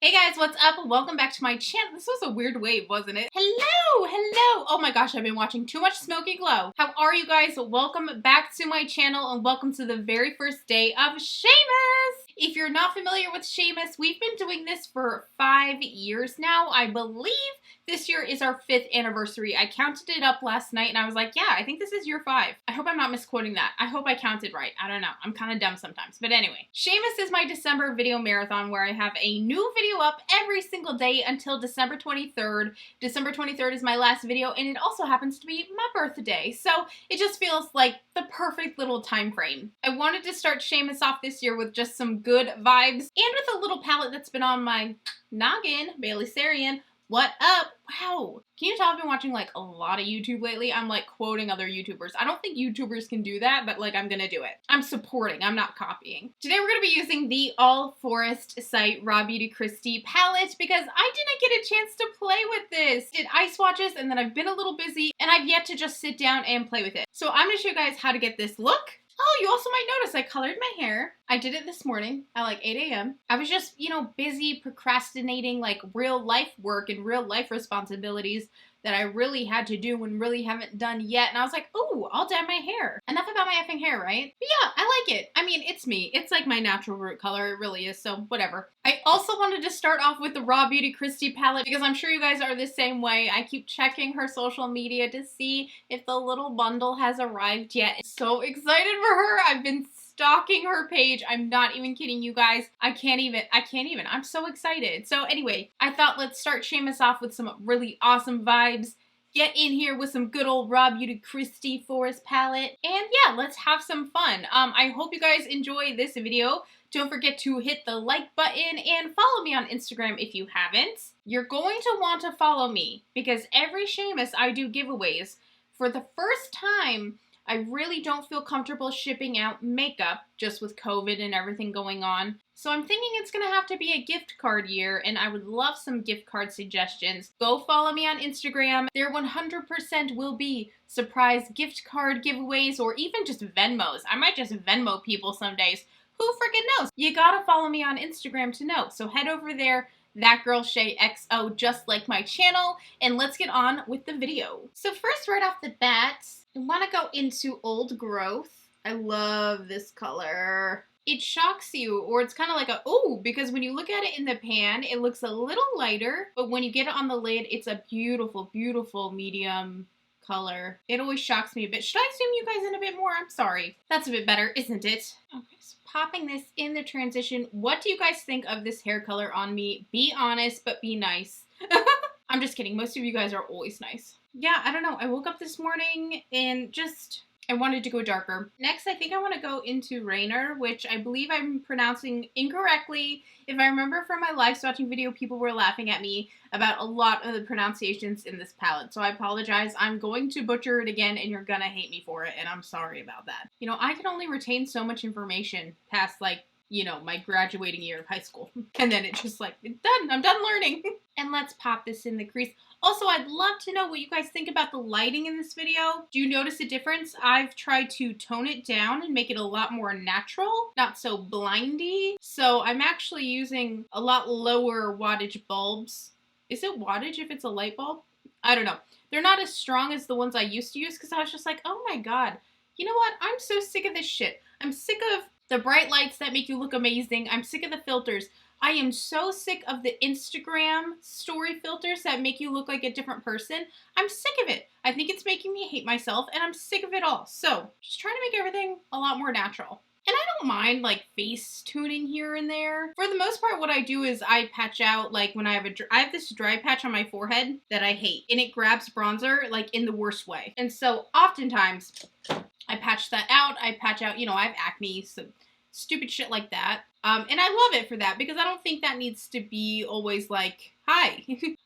Hey guys, what's up? Welcome back to my channel. This was a weird wave, wasn't it? Hello! Oh my gosh, I've been watching too much Smoky Glow. How are you guys? Welcome back to my channel and welcome to the very first day of SHAEMAS! If you're not familiar with SHAEMAS, we've been doing this for 5 years now. I believe this year is our 5th anniversary. I counted it up last night and I was like, yeah, I think this is year 5. I hope I'm not misquoting that. I hope I counted right. I don't know. I'm kind of dumb sometimes. But anyway, SHAEMAS is my December video marathon where I have a new video up every single day until December 23rd. December 23rd is my last video and it also happens to be my birthday. So it just feels like the perfect little time frame. I wanted to start SHAEMAS off this year with just some good vibes and with a little palette that's been on my noggin, Bailey Sarian. What up? Wow. Can you tell I've been watching like a lot of YouTube lately? I'm like quoting other YouTubers. I don't think YouTubers can do that, but like I'm gonna do it. I'm supporting, I'm not copying. Today we're gonna be using the All Forest site Raw Beauty Kristi palette because I didn't get a chance to play with this. Did ice swatches and then I've been a little busy and I've yet to just sit down and play with it. So I'm gonna show you guys how to get this look. Oh, you also might notice I colored my hair. I did it this morning at like 8 a.m. I was just, busy procrastinating like real life work and real life responsibilities that I really had to do and really haven't done yet. And I was like, ooh, I'll dye my hair. Enough about my effing hair, right? But yeah, I like it. I mean, it's me. It's like my natural root color. It really is, so whatever. I also wanted to start off with the Raw Beauty Kristi palette because I'm sure you guys are the same way. I keep checking her social media to see if the little bundle has arrived yet. I'm so excited for her. I've been stalking her page. I'm not even kidding you guys. I can't even. I'm so excited. So anyway, I thought let's start SHAEMAS off with some really awesome vibes. Get in here with some good old Raw Beauty Kristi Forest palette. And yeah, let's have some fun. I hope you guys enjoy this video. Don't forget to hit the like button and follow me on Instagram if you haven't. You're going to want to follow me because every SHAEMAS I do giveaways. For the first time, I really don't feel comfortable shipping out makeup just with COVID and everything going on. So I'm thinking it's gonna have to be a gift card year and I would love some gift card suggestions. Go follow me on Instagram. There 100% will be surprise gift card giveaways or even just Venmos. I might just Venmo people some days. Who freaking knows? You gotta follow me on Instagram to know. So head over there, That Girl Shay XO, just like my channel, and let's get on with the video. So first, right off the bat, I want to go into Old Growth. I love this color. It shocks you, or it's kind of like a, ooh, because when you look at it in the pan, it looks a little lighter, but when you get it on the lid, it's a beautiful, beautiful medium color. It always shocks me a bit. Should I zoom you guys in a bit more? I'm sorry. That's a bit better, isn't it? Okay, so popping this in the transition. What do you guys think of this hair color on me? Be honest, but be nice. I'm just kidding. Most of you guys are always nice. Yeah, I don't know. I woke up this morning and I wanted to go darker. Next, I think I want to go into Rainer, which I believe I'm pronouncing incorrectly. If I remember from my live swatching video, people were laughing at me about a lot of the pronunciations in this palette. So I apologize. I'm going to butcher it again and you're gonna hate me for it. And I'm sorry about that. I can only retain so much information past like, my graduating year of high school. And then it's just like, it's done. I'm done learning. And let's pop this in the crease. Also, I'd love to know what you guys think about the lighting in this video. Do you notice a difference? I've tried to tone it down and make it a lot more natural, not so blindy. So I'm actually using a lot lower wattage bulbs. Is it wattage if it's a light bulb? I don't know. They're not as strong as the ones I used to use because I was just like, oh my God, you know what? I'm so sick of this shit. I'm sick of the bright lights that make you look amazing. I'm sick of the filters. I am so sick of the Instagram story filters that make you look like a different person. I'm sick of it. I think it's making me hate myself and I'm sick of it all. So just trying to make everything a lot more natural. And I don't mind like face tuning here and there. For the most part, what I do is I patch out like when I have this dry patch on my forehead that I hate and it grabs bronzer like in the worst way. And so oftentimes I patch that out. I patch out, I have acne, so stupid shit like that. And I love it for that because I don't think that needs to be always like, hi,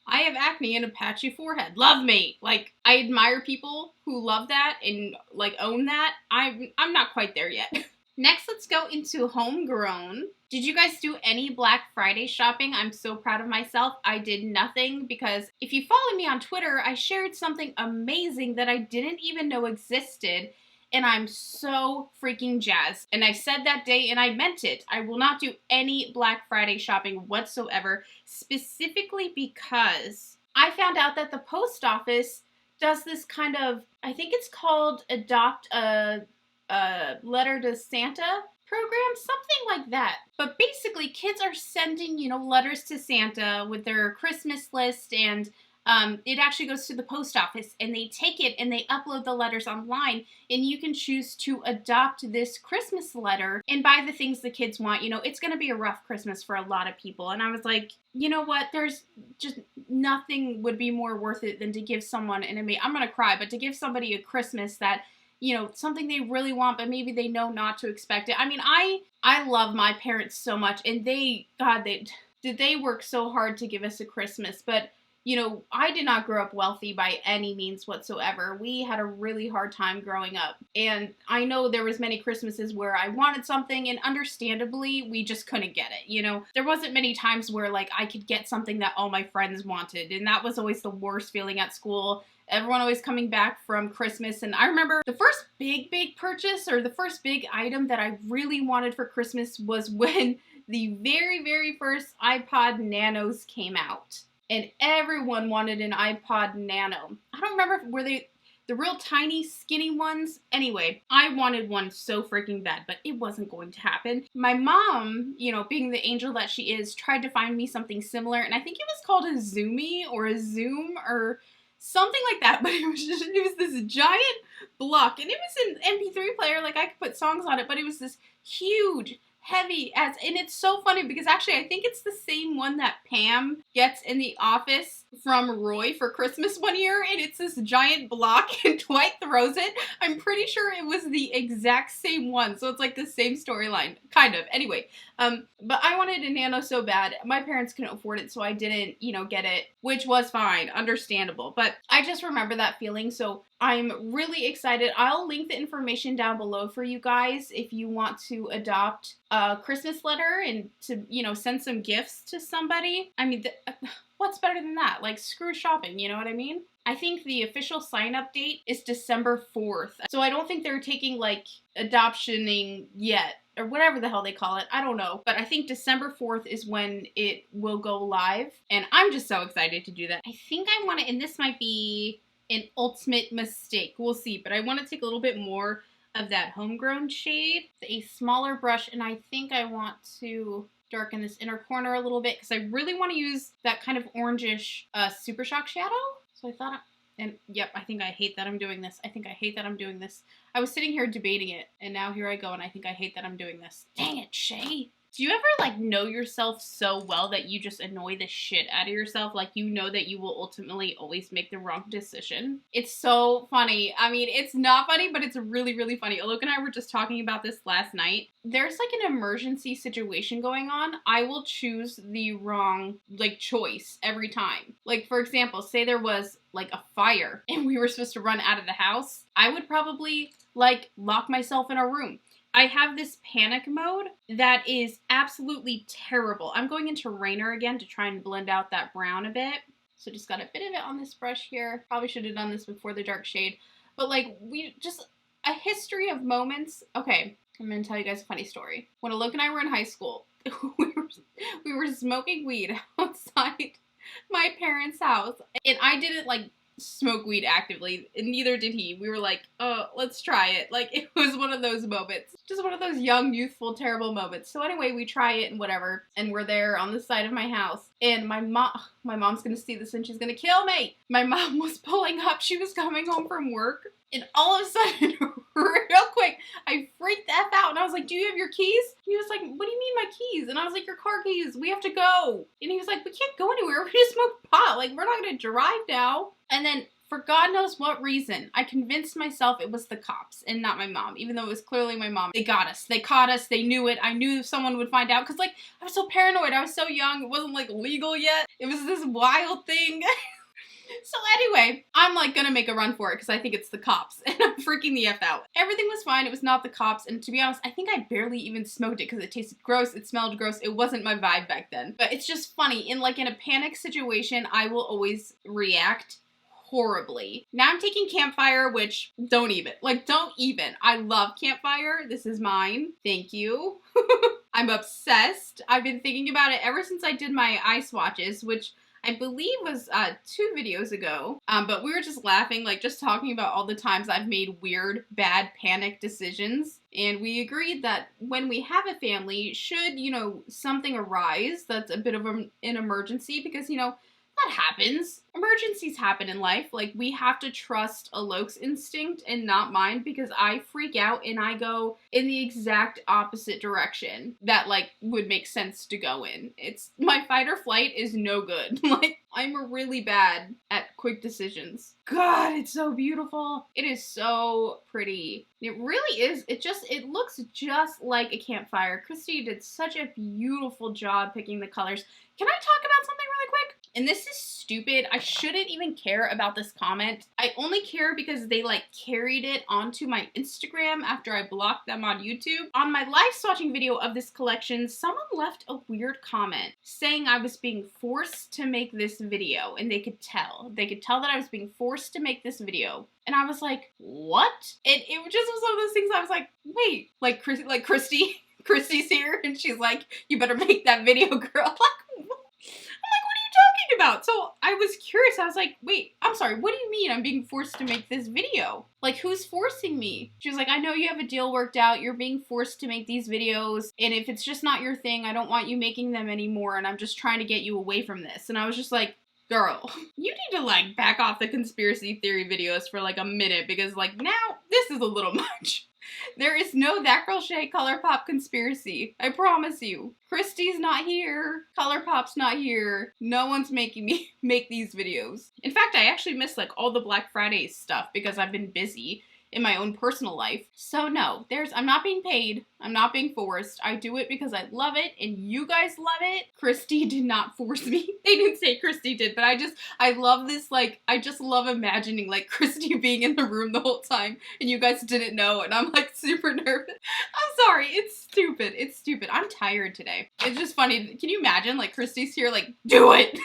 I have acne and a patchy forehead. Love me. Like, I admire people who love that and like own that. I'm not quite there yet. Next, let's go into Homegrown. Did you guys do any Black Friday shopping? I'm so proud of myself. I did nothing because if you follow me on Twitter, I shared something amazing that I didn't even know existed. and I'm so freaking jazzed. And I said that day, and I meant it. I will not do any Black Friday shopping whatsoever, specifically because I found out that the post office does this kind of, I think it's called Adopt a Letter to Santa program, something like that. But basically, kids are sending, you know, letters to Santa with their Christmas list, and it actually goes to the post office, and they take it and they upload the letters online, and you can choose to adopt this Christmas letter and buy the things the kids want. You know, it's going to be a rough Christmas for a lot of people. And I was like, you know what? There's just nothing would be more worth it than to give someone, and I'm going to cry, but to give somebody a Christmas that, you know, something they really want, but maybe they know not to expect it. I mean, I love my parents so much, and they work so hard to give us a Christmas, but you know, I did not grow up wealthy by any means whatsoever. We had a really hard time growing up. And I know there was many Christmases where I wanted something, and understandably, we just couldn't get it. You know, there wasn't many times where like I could get something that all my friends wanted. And that was always the worst feeling at school. Everyone always coming back from Christmas. And I remember the first big purchase, or the first big item that I really wanted for Christmas, was when the very first iPod Nanos came out. And everyone wanted an iPod Nano. I don't remember, were they the real tiny, skinny ones? Anyway, I wanted one so freaking bad, but it wasn't going to happen. My mom, you know, being the angel that she is, tried to find me something similar, and I think it was called a Zoomy or a Zoom or something like that, but it was this giant block, and it was an MP3 player, like I could put songs on it, but it was this huge, heavy and it's so funny because actually I think it's the same one that Pam gets in The Office from Roy for Christmas one year, and it's this giant block and Dwight throws it. I'm pretty sure it was the exact same one, so it's like the same storyline, kind of. Anyway, but I wanted a Nano so bad. My parents couldn't afford it, so I didn't, you know, get it, which was fine, understandable, but I just remember that feeling, so I'm really excited. I'll link the information down below for you guys if you want to adopt a Christmas letter and to, you know, send some gifts to somebody. I mean, what's better than that? Like, screw shopping, you know what I mean? I think the official sign-up date is December 4th. So I don't think they're taking, like, adoptioning yet, or whatever the hell they call it. I don't know. But I think December 4th is when it will go live. And I'm just so excited to do that. I think I want to, and this might be an ultimate mistake. We'll see. But I want to take a little bit more of that homegrown shade, a smaller brush, and I think I want to darken this inner corner a little bit because I really want to use that kind of orangish Super Shock shadow. So I thought, and yep, I think I hate that I'm doing this. I think I hate that I'm doing this. I was sitting here debating it, and now here I go, and I think I hate that I'm doing this. Dang it, Shay. Do you ever, like, know yourself so well that you just annoy the shit out of yourself? Like, you know that you will ultimately always make the wrong decision? It's so funny. I mean, it's not funny, but it's really, really funny. Alok and I were just talking about this last night. There's, like, an emergency situation going on. I will choose the wrong, like, choice every time. Like, for example, say there was, like, a fire and we were supposed to run out of the house. I would probably, like, lock myself in a room. I have this panic mode that is absolutely terrible. I'm going into Rainer again to try and blend out that brown a bit. So just got a bit of it on this brush here. Probably should have done this before the dark shade. But like, a history of moments. Okay, I'm gonna tell you guys a funny story. When Alok and I were in high school, we were smoking weed outside my parents' house. And I didn't like smoke weed actively, and neither did he. We were like, oh, let's try it. Like, it was one of those moments. Just one of those young, youthful, terrible moments. So anyway, we try it and whatever, and we're there on the side of my house, and my mom's gonna see this and she's gonna kill me. My mom was pulling up. She was coming home from work, and all of a sudden, real quick, I freaked the F out, and I was like, do you have your keys? He was like, what do you mean my keys? And I was like, your car keys, we have to go. And he was like, we can't go anywhere, we just smoked pot, like, we're not gonna drive now. And then, for God knows what reason, I convinced myself it was the cops and not my mom, even though it was clearly my mom. They got us. They caught us. They knew it. I knew someone would find out because, like, I was so paranoid. I was so young. It wasn't, like, legal yet. It was this wild thing. So anyway, I'm, like, gonna make a run for it because I think it's the cops, and I'm freaking the F out. Everything was fine. It was not the cops, and to be honest, I think I barely even smoked it because it tasted gross. It smelled gross. It wasn't my vibe back then. But it's just funny. In a panic situation, I will always react horribly. Now I'm taking Campfire, which don't even. Like, don't even. I love Campfire. This is mine. Thank you. I'm obsessed. I've been thinking about it ever since I did my eye swatches, which I believe was 2 videos ago, but we were just laughing, like just talking about all the times I've made weird, bad, panic decisions, and we agreed that when we have a family, should, you know, something arise that's a bit of an emergency, because, you know, that happens. Emergencies happen in life. Like, we have to trust Alok's instinct and not mine, because I freak out and I go in the exact opposite direction that, like, would make sense to go in. It's, my fight or flight is no good. Like, I'm really bad at quick decisions. God, it's so beautiful. It is so pretty. It really is. It looks just like a Campfire. Kristi did such a beautiful job picking the colors. Can I talk about something really quick? And this is stupid. I shouldn't even care about this comment. I only care because they like carried it onto my Instagram after I blocked them on YouTube. On my live swatching video of this collection, someone left a weird comment saying I was being forced to make this video, and they could tell. They could tell that I was being forced to make this video. And I was like, what? And it just was one of those things I was like, wait, like Kristi's here, and she's like, you better make that video, girl. About. So I was curious. I was like, wait, I'm sorry, what do you mean I'm being forced to make this video? Like, who's forcing me? She was like, I know you have a deal worked out. You're being forced to make these videos. And if it's just not your thing, I don't want you making them anymore. And I'm just trying to get you away from this. And I was just like, girl, you need to like back off the conspiracy theory videos for like a minute, because like now this is a little much. There is no That Girl Shay Colourpop conspiracy. I promise you. Kristi's not here. Colourpop's not here. No one's making me make these videos. In fact, I actually missed like all the Black Friday stuff because I've been busy in my own personal life. So no, I'm not being paid. I'm not being forced. I do it because I love it and you guys love it. Kristi did not force me. They didn't say Kristi did, but I love this, like, I just love imagining like Kristi being in the room the whole time and you guys didn't know, and I'm like super nervous. I'm sorry, it's stupid. It's stupid. I'm tired today. It's just funny. Can you imagine like Kristi's here like, do it?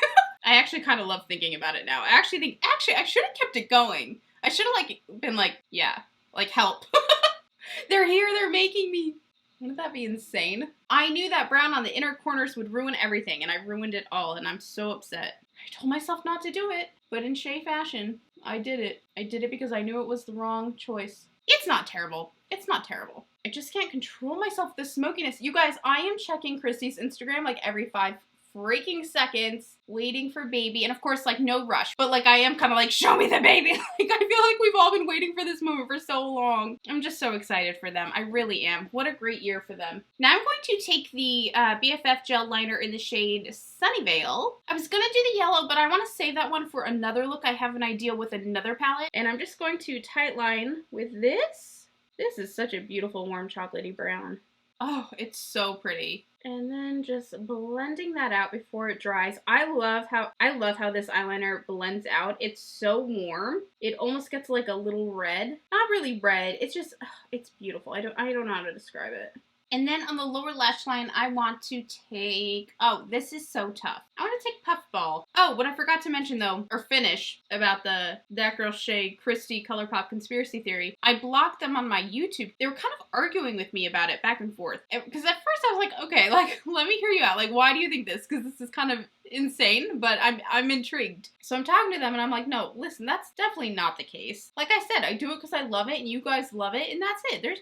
I actually kind of love thinking about it now. I actually think, I should have kept it going. I should have like been like, yeah, like help. They're here, they're making me. Wouldn't that be insane? I knew that brown on the inner corners would ruin everything, and I ruined it all, and I'm so upset. I told myself not to do it, but in Shay fashion, I did it. I did it because I knew it was the wrong choice. It's not terrible. It's not terrible. I just can't control myself with the smokiness. You guys, I am checking Kristi's Instagram like every 5 freaking seconds, waiting for baby, and of course, like, no rush, but like, I am kind of like, show me the baby. Like, I feel like we've all been waiting for this moment for so long. I'm just so excited for them. I really am. What a great year for them. Now I'm going to take the BFF gel liner in the shade Sunnyvale. I was gonna do the yellow, but I want to save that one for another look. I have an idea with another palette, and I'm just going to tightline with this. This is such a beautiful warm chocolatey brown. Oh, it's so pretty. And then just blending that out before it dries. I love how this eyeliner blends out. It's so warm. It almost gets like a little red. Not really red. It's just, it's beautiful. I don't know how to describe it. And then on the lower lash line, I want to take, oh, this is so tough. I want to take Puffball. Oh, what I forgot to mention though, or finish about the That Girl Shay Kristi Colourpop conspiracy theory. I blocked them on my YouTube. They were kind of arguing with me about it back and forth. Because at first I was like, okay, like, let me hear you out. Like, why do you think this? Because this is kind of insane, but I'm intrigued. So I'm talking to them and I'm like, no, listen, that's definitely not the case. Like I said, I do it because I love it and you guys love it, and that's it. There's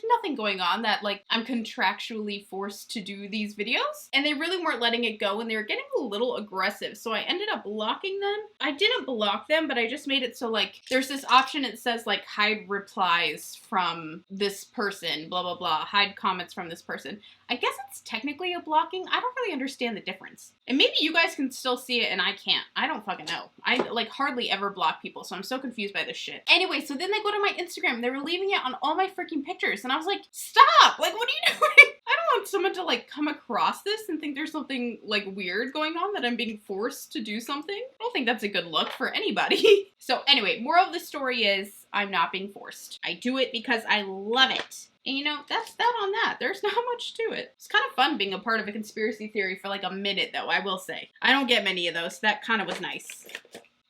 nothing going on that like I'm contractually forced to do these videos. And they really weren't letting it go, and they were getting a little aggressive. So I ended up blocking them. I didn't block them, but I just made it so like there's this option. It says like hide replies from this person, blah, blah, blah, hide comments from this person. I guess it's technically a blocking. I don't really understand the difference. And maybe you guys can still see it and I can't. I don't fucking know. I like hardly ever block people, so I'm so confused by this shit. Anyway, so then they go to my Instagram. They were leaving it on all my freaking pictures. And I was like, stop! Like, what are you doing? I don't want someone to like come across this and think there's something like weird going on, that I'm being forced to do something. I don't think that's a good look for anybody. So anyway, moral of the story is I'm not being forced. I do it because I love it. And you know, that's that on that. There's not much to it. It's kind of fun being a part of a conspiracy theory for like a minute though, I will say. I don't get many of those, so that kind of was nice.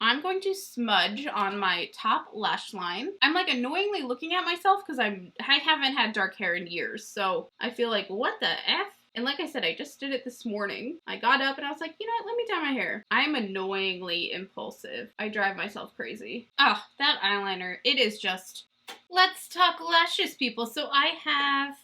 I'm going to smudge on my top lash line. I'm like annoyingly looking at myself because I haven't had dark hair in years. So I feel like, what the F? And like I said, I just did it this morning. I got up and I was like, you know what, let me dye my hair. I'm annoyingly impulsive. I drive myself crazy. Oh, that eyeliner, it is just... Let's talk lashes, people. So I have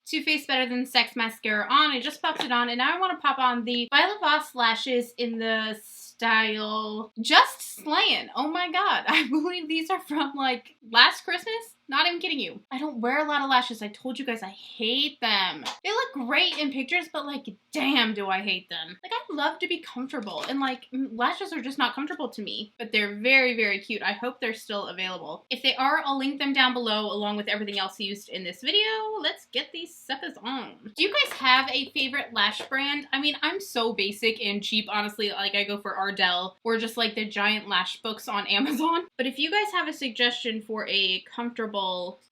Too Faced Better Than Sex mascara on. I just popped it on, and now I want to pop on the Violet Voss lashes in the style Just Slayin'. Oh my god. I believe these are from, like, last Christmas? Not even kidding you. I don't wear a lot of lashes. I told you guys I hate them. They look great in pictures, but like, damn, do I hate them. Like, I love to be comfortable, and like, lashes are just not comfortable to me, but they're very, very cute. I hope they're still available. If they are, I'll link them down below along with everything else used in this video. Let's get these suckers on. Do you guys have a favorite lash brand? I mean, I'm so basic and cheap, honestly. Like, I go for Ardell or just like the giant lash books on Amazon. But if you guys have a suggestion for a comfortable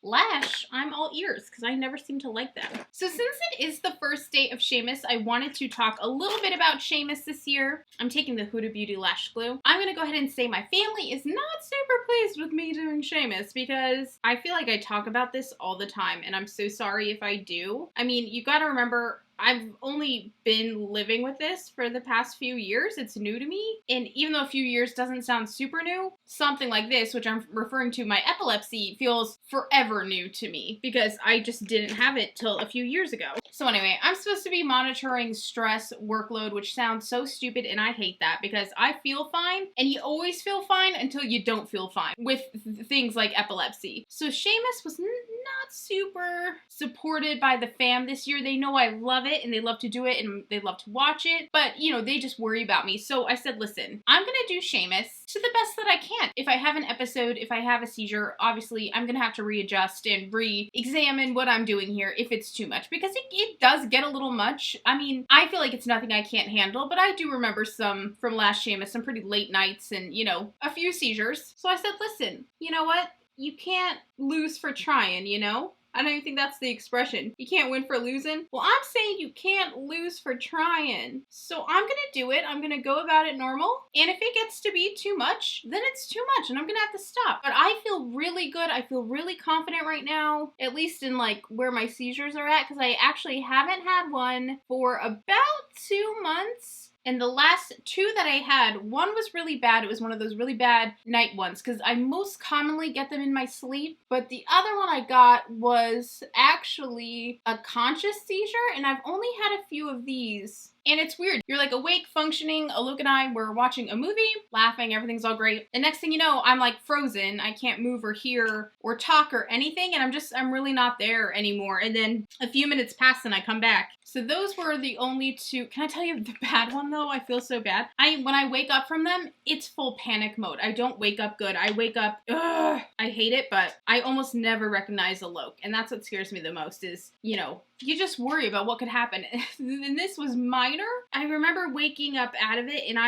lash, I'm all ears because I never seem to like them. So since it is the first day of SHAEMAS, I wanted to talk a little bit about SHAEMAS this year. I'm taking the Huda Beauty lash glue. I'm gonna go ahead and say my family is not super pleased with me doing SHAEMAS because I feel like I talk about this all the time, and I'm so sorry if I do. I mean, you gotta remember, I've only been living with this for the past few years. It's new to me. And even though a few years doesn't sound super new, something like this, which I'm referring to my epilepsy, feels forever new to me because I just didn't have it till a few years ago. So anyway, I'm supposed to be monitoring stress, workload, which sounds so stupid, and I hate that because I feel fine, and you always feel fine until you don't feel fine with things like epilepsy. So SHAEMAS was not super supported by the fam this year. They know I love it and they love to do it and they love to watch it, but you know, they just worry about me. So I said, listen, I'm gonna do SHAEMAS to the best that I can. If I have an episode, if I have a seizure, obviously I'm gonna have to readjust and re-examine what I'm doing here if it's too much, because it does get a little much. I mean, I feel like it's nothing I can't handle, but I do remember some from last SHAEMAS, some pretty late nights and, you know, a few seizures. So I said, listen, you know what? You can't lose for trying, you know? I don't even think that's the expression. You can't win for losing. Well, I'm saying you can't lose for trying. So I'm gonna do it. I'm gonna go about it normal. And if it gets to be too much, then it's too much and I'm gonna have to stop. But I feel really good. I feel really confident right now, at least in like where my seizures are at, because I actually haven't had one for about 2 months. And the last two that I had, one was really bad. It was one of those really bad night ones because I most commonly get them in my sleep. But the other one I got was actually a conscious seizure, and I've only had a few of these. And it's weird. You're like awake, functioning. Alok and I were watching a movie, laughing, everything's all great. The next thing you know, I'm like frozen. I can't move or hear or talk or anything. And I'm really not there anymore. And then a few minutes pass and I come back. So those were the only two. Can I tell you the bad one though? I feel so bad. When I wake up from them, it's full panic mode. I don't wake up good. I wake up, ugh, I hate it, but I almost never recognize Alok. And that's what scares me the most is, you know, you just worry about what could happen. And this was minor. I remember waking up out of it and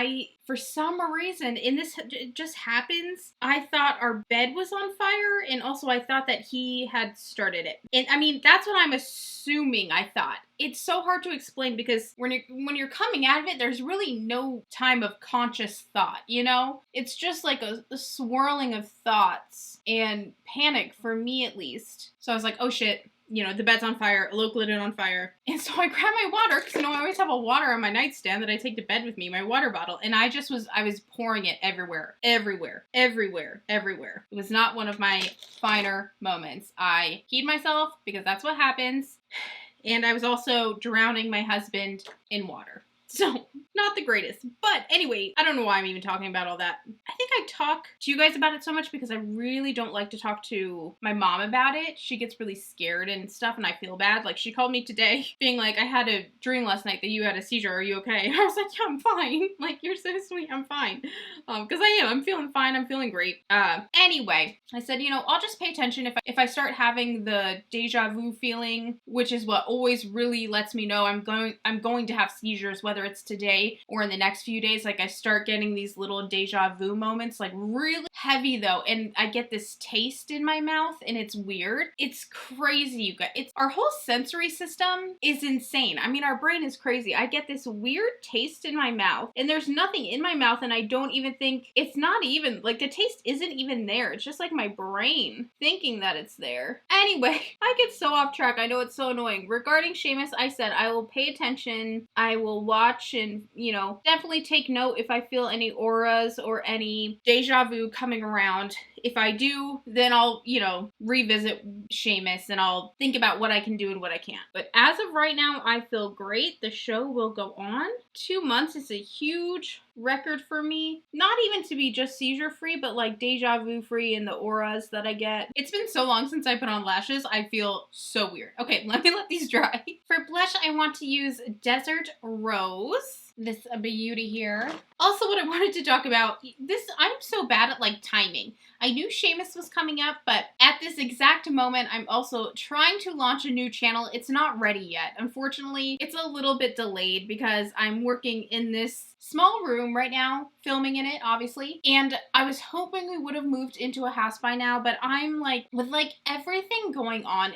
for some reason, and this just happens, I thought our bed was on fire, and also I thought that he had started it. And I mean, that's what I'm assuming I thought. It's so hard to explain because when you're coming out of it, there's really no time of conscious thought, you know? It's just like a swirling of thoughts and panic for me at least. So I was like, oh shit. You know, the bed's on fire, Alok lit it on fire. And so I grabbed my water, because, you know, I always have a water on my nightstand that I take to bed with me, my water bottle. And I was pouring it everywhere, everywhere, everywhere, everywhere. It was not one of my finer moments. I peed myself, because that's what happens. And I was also drowning my husband in water. So, not the greatest. But anyway, I don't know why I'm even talking about all that. I think I talk to you guys about it so much because I really don't like to talk to my mom about it. She gets really scared and stuff and I feel bad. Like, she called me today being like, I had a dream last night that you had a seizure. Are you okay? And I was like, yeah, I'm fine. Like, you're so sweet. I'm fine. Because I am. I'm feeling fine. I'm feeling great. Anyway, I said, you know, I'll just pay attention if I start having the deja vu feeling, which is what always really lets me know I'm going to have seizures, whether it's today day or in the next few days, like I start getting these little deja vu moments, like really heavy though, and I get this taste in my mouth and it's weird. It's crazy, you guys. Our whole sensory system is insane. I mean, our brain is crazy. I get this weird taste in my mouth and there's nothing in my mouth, and I don't even think, it's not even, like the taste isn't even there. It's just like my brain thinking that it's there. Anyway, I get so off track. I know it's so annoying. Regarding Sheamus, I said I will pay attention. I will watch and, you know, definitely take note if I feel any auras or any deja vu coming around. If I do, then I'll, you know, revisit Sheamus and I'll think about what I can do and what I can't. But as of right now, I feel great. The show will go on. 2 months is a huge record for me. Not even to be just seizure free, but like deja vu free and the auras that I get. It's been so long since I put on lashes. I feel so weird. Okay, let me let these dry. For blush, I want to use Desert Rose. This beauty here. Also, what I wanted to talk about, I'm so bad at like timing. I knew Sheamus was coming up, but at this exact moment, I'm also trying to launch a new channel. It's not ready yet. Unfortunately, it's a little bit delayed because I'm working in this small room right now, filming in it, obviously. And I was hoping we would have moved into a house by now, but I'm like, with like everything going on,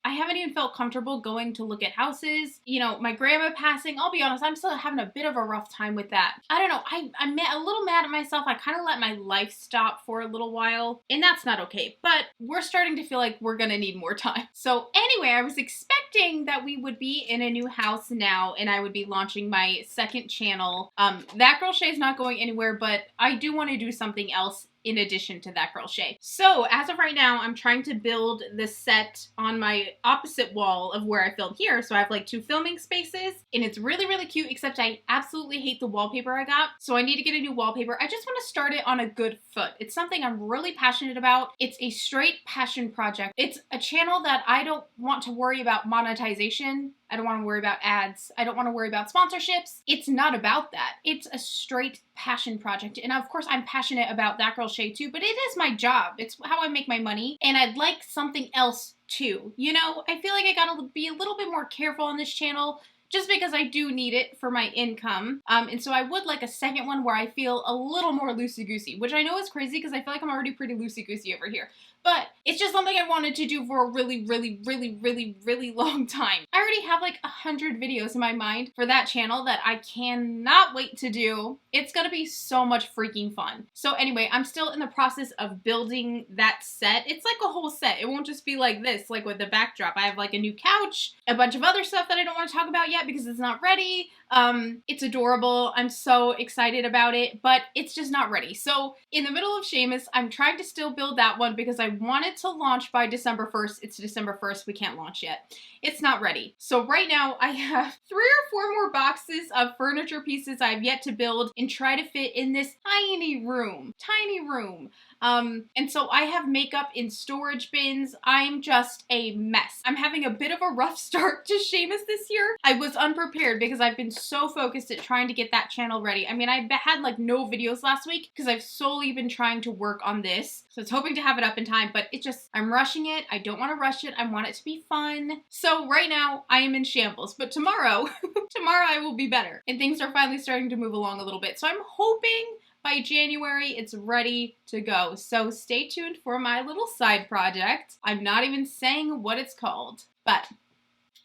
I haven't even felt comfortable going to look at houses. You know, my grandma passing, I'll be honest, I'm still having a bit of a rough time with that. I don't know, I'm a little mad at myself. I kind of let my life stop for a little while, and that's not okay. But we're starting to feel like we're gonna need more time. So anyway, I was expecting that we would be in a new house now, and I would be launching my second channel. That Girl Shay is not going anywhere, but I do want to do something else in addition to That Girl Shay. So as of right now, I'm trying to build the set on my opposite wall of where I film here. So I have like 2 filming spaces and it's really, really cute, except I absolutely hate the wallpaper I got. So I need to get a new wallpaper. I just want to start it on a good foot. It's something I'm really passionate about. It's a straight passion project. It's a channel that I don't want to worry about monetization. I don't want to worry about ads. I don't want to worry about sponsorships. It's not about that. It's a straight passion project. And of course, I'm passionate about That Girl Shay too, but it is my job. It's how I make my money. And I'd like something else too. You know, I feel like I gotta be a little bit more careful on this channel just because I do need it for my income. And so I would like a second one where I feel a little more loosey-goosey, which I know is crazy because I feel like I'm already pretty loosey-goosey over here. But it's just something I wanted to do for a really, really, really, really, really long time. I already have like 100 videos in my mind for that channel that I cannot wait to do. It's gonna be so much freaking fun. So anyway, I'm still in the process of building that set. It's like a whole set. It won't just be like this, like with the backdrop. I have like a new couch, a bunch of other stuff that I don't want to talk about yet because it's not ready. It's adorable. I'm so excited about it, but it's just not ready. So in the middle of Sheamus, I'm trying to still build that one because I want it to launch by December 1st. It's December 1st. We can't launch yet. It's not ready. So right now I have 3 or 4 more boxes of furniture pieces I've yet to build and try to fit in this tiny room. Tiny room. And so I have makeup in storage bins. I'm just a mess. I'm having a bit of a rough start to Sheamus this year. I was unprepared because I've been so focused at trying to get that channel ready. I mean, I had like no videos last week because I've solely been trying to work on this. So I was hoping to have it up in time, but I'm rushing it. I don't want to rush it. I want it to be fun. So right now I am in shambles, but tomorrow, tomorrow I will be better and things are finally starting to move along a little bit. So I'm hoping by January, it's ready to go. So stay tuned for my little side project. I'm not even saying what it's called, but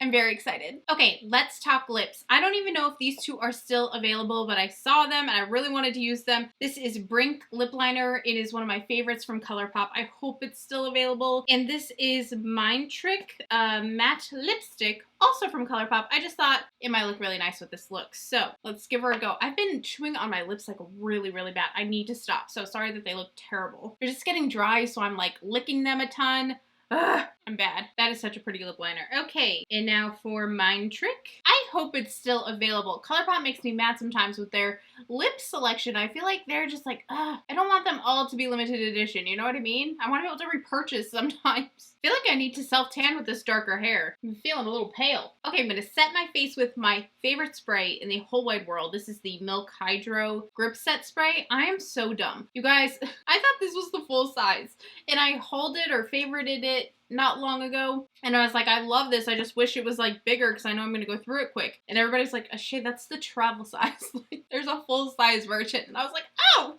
I'm very excited. Okay, let's talk lips. I don't even know if these 2 are still available, but I saw them and I really wanted to use them. This is Brink Lip Liner. It is one of my favorites from Colourpop. I hope it's still available. And this is Mind Trick Matte Lipstick, also from Colourpop. I just thought it might look really nice with this look. So let's give her a go. I've been chewing on my lips like really, really bad. I need to stop. So sorry that they look terrible. They're just getting dry, so I'm like licking them a ton. Ugh, I'm bad. That is such a pretty lip liner. Okay, and now for Mind Trick. I hope it's still available. Colourpop makes me mad sometimes with their lip selection. I feel like they're just like, I don't want them all to be limited edition, you know what I mean? I want to be able to repurchase sometimes. I feel like I need to self-tan with this darker hair. I'm feeling a little pale. Okay, I'm going to set my face with my favorite spray in the whole wide world. This is the Milk Hydro Grip Set Spray. I am so dumb. You guys, I thought this was the full size, and I hauled it or favorited it not long ago, and I was like, I love this. I just wish it was like bigger because I know I'm gonna go through it quick. And everybody's like, Shay, that's the travel size. Like, there's a full size version. And I was like, oh,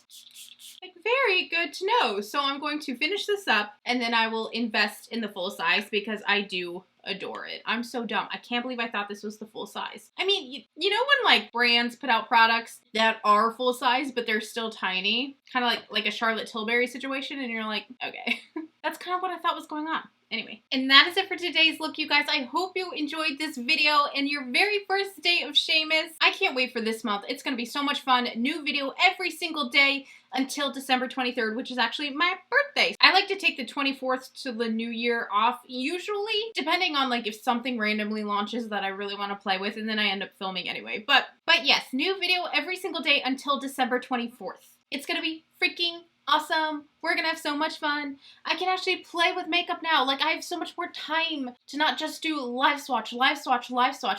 like, very good to know. So I'm going to finish this up and then I will invest in the full size because I do adore it. I'm so dumb. I can't believe I thought this was the full size. I mean, you know when like brands put out products that are full size, but they're still tiny? Kind of like a Charlotte Tilbury situation, and you're like, okay. That's kind of what I thought was going on. Anyway, and that is it for today's look, you guys. I hope you enjoyed this video and your very first day of SHAEMAS. I can't wait for this month. It's going to be so much fun. New video every single day until December 23rd, which is actually my birthday. I like to take the 24th to the new year off, usually, depending on like if something randomly launches that I really want to play with, and then I end up filming anyway. But yes, new video every single day until December 24th. It's going to be freaking awesome. We're gonna have so much fun. I can actually play with makeup now. Like, I have so much more time to not just do live swatch,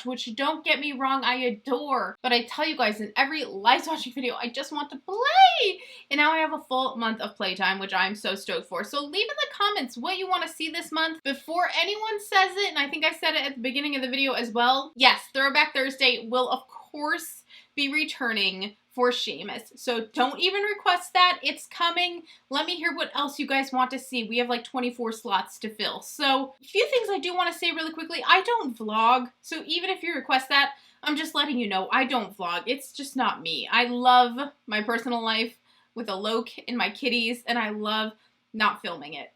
which, don't get me wrong, I adore. But I tell you guys, in every live swatching video, I just want to play. And now I have a full month of playtime, which I'm so stoked for. So leave in the comments what you want to see this month before anyone says it. And I think I said it at the beginning of the video as well. Yes, Throwback Thursday will, of course, be returning for SHAEMAS. So don't even request that. It's coming. Let me hear what else you guys want to see. We have like 24 slots to fill. So a few things I do want to say really quickly. I don't vlog. So even if you request that, I'm just letting you know I don't vlog. It's just not me. I love my personal life with a loke and my kitties, and I love not filming it.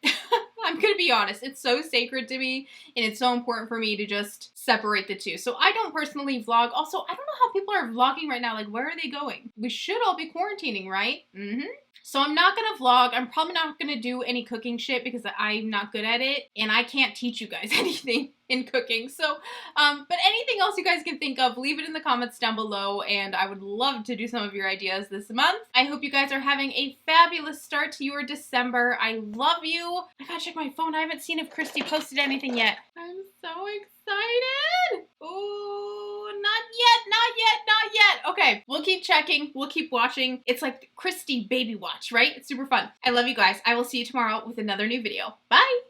I'm gonna be honest, it's so sacred to me, and it's so important for me to just separate the two. So I don't personally vlog. Also, I don't know how people are vlogging right now. Like, where are they going? We should all be quarantining, right? So I'm not gonna vlog. I'm probably not gonna do any cooking shit because I'm not good at it, and I can't teach you guys anything in cooking. So, but anything else you guys can think of, leave it in the comments down below, and I would love to do some of your ideas this month. I hope you guys are having a fabulous start to your December. I love you. I gotta check my phone. I haven't seen if Kristi posted anything yet. I'm so excited. Ooh, not yet, not yet, not yet. Okay, we'll keep checking. We'll keep watching. It's like Kristi baby watch, right? It's super fun. I love you guys. I will see you tomorrow with another new video. Bye.